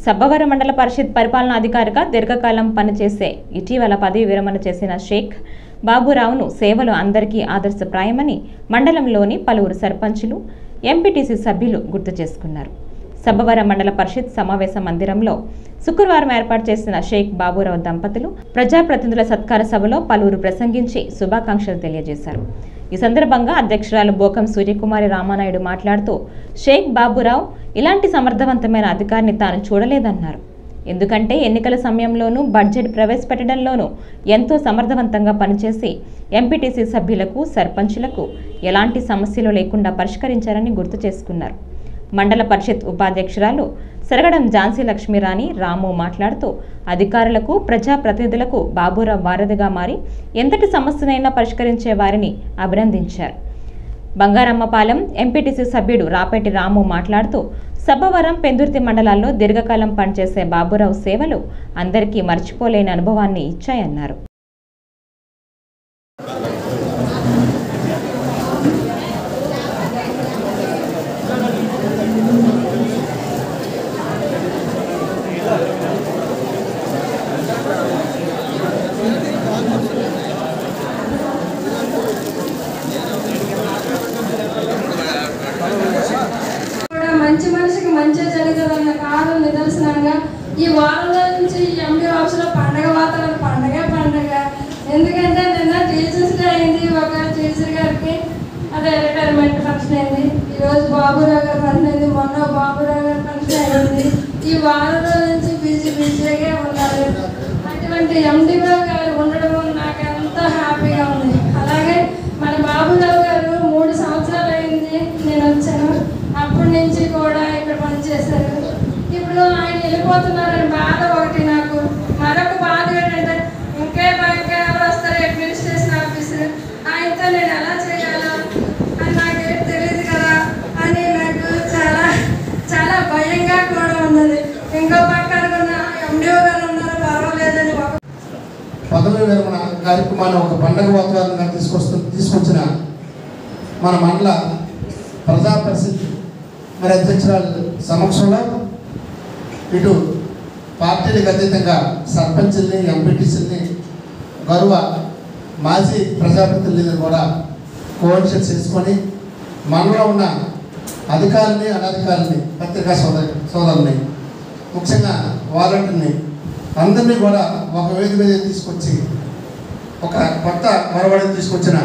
సబ్బవరం మండల పరిషత్ పరిపాలనా అధికారిగా దీర్ఘకాలం పనిచేసే ఇటీవల పదవి విరమణ చేసిన షేక్ బాబురావును సేవలు అందరికీ ఆదర్శప్రాయమని మండలంలోని పలువురు సర్పంచులు, ఎంపీటీసీ సభ్యులు గుర్తు చేసుకున్నారు. సబ్బవరం మండల పరిషత్ సమావేశ మందిరంలో శుక్రవారం ఏర్పాటు చేసిన షేక్ బాబురావు దంపతులు ప్రజాప్రతినిధుల సత్కార సభలో పలువురు ప్రసంగించి శుభాకాంక్షలు తెలియజేశారు. ఈ సందర్భంగా అధ్యక్షురాలు బోకం సూర్యకుమారి రామానాయుడు మాట్లాడుతూ షేక్ బాబురావు ఇలాంటి సమర్థవంతమైన అధికారిని తాను చూడలేదన్నారు. ఎందుకంటే ఎన్నికల సమయంలోనూ బడ్జెట్ ప్రవేశపెట్టడంలోనూ ఎంతో సమర్థవంతంగా పనిచేసి ఎంపీటీసీ సభ్యులకు, సర్పంచులకు ఎలాంటి సమస్యలు లేకుండా పరిష్కరించారని గుర్తు చేసుకున్నారు. మండల పరిషత్ ఉపాధ్యక్షురాలు సరగడం ఝాన్సీ లక్ష్మీరాణి రాము మాట్లాడుతూ అధికారులకు, ప్రజాప్రతినిధులకు బాబురావు వారధిగా మారి ఎంతటి సమస్యనైనా పరిష్కరించే వారిని అభినందించారు. బంగారమ్మపాలెం ఎంపీటీసీ సభ్యుడు రాపేటి రాము మాట్లాడుతూ సబ్బవరం, పెందుర్తి మండలాల్లో దీర్ఘకాలం పనిచేసే బాబురావు సేవలు అందరికీ మర్చిపోలేని అనుభవాన్ని ఇచ్చాయన్నారు. మంచి మనిషికి మంచి జరుగుతుందన్న కారణం నిదర్శనంగా ఈ వారంలో నుంచి ఎంపీ ఆఫీసులో పండగ వాతావరణం, పండగ. ఎందుకంటే నిన్న టీచర్స్ డే అయింది, ఒక టీచర్ గారికి అదే రిటైర్మెంట్ ఫంక్షన్ అయింది. ఈరోజు బాబురావు గారి ఫంక్షన్ అయింది, మొన్న బాబురావు గారి ఫంక్షన్ అయింది. ఈ వారంలో నుంచి బిజీగా ఉన్నారు. అటువంటి ఎండిఓ గారు ఉండడం నాకు ఎంతో హ్యాపీగా ఉంది. అలాగే మన బాబురావు గారు 3 సంవత్సరాలు అయింది నేను వచ్చాను, అప్పటి నుంచి కూడా ఇక్కడ పనిచేశారు. ఇప్పుడు ఆయన వెళ్ళిపోతున్నారని బాధ ఒకటి. నాకు మరొక బాధ ఏంటంటే ఇంకా ఎవరు వస్తారు అడ్మినిస్ట్రేషన్ ఆఫీసర్, ఆయనతో నేను ఎలా చేయాలో అని నాకేం తెలియదు కదా అని నాకు చాలా చాలా భయంగా కూడా ఉన్నది. ఇంకో పక్కన ఉన్న ఎండిఓ గారు ఉన్నారు, పర్వాలేదని పదవి విరమణ కార్యక్రమాన్ని ఒక పండుగ వాతావరణంగా తీసుకొచ్చిన మన మండల ప్రజా పరిషత్ మరి అధ్యక్షురాలు సమక్షంలో ఇటు పార్టీలకు అతీతంగా సర్పంచుల్ని, ఎంపీటీసీని, గౌరవ మాజీ ప్రజాప్రతినిధులను కూడా కోఆర్డినేషన్ చేసుకొని మనలో ఉన్న అధికారులని, అనధికారులని, పత్రికా సోదరుల్ని, ముఖ్యంగా వాలంటీర్ని అందరినీ కూడా ఒక వేదిక మీద తీసుకొచ్చి ఒక కొత్త మరవడిని తీసుకొచ్చిన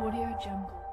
Audio Jungle.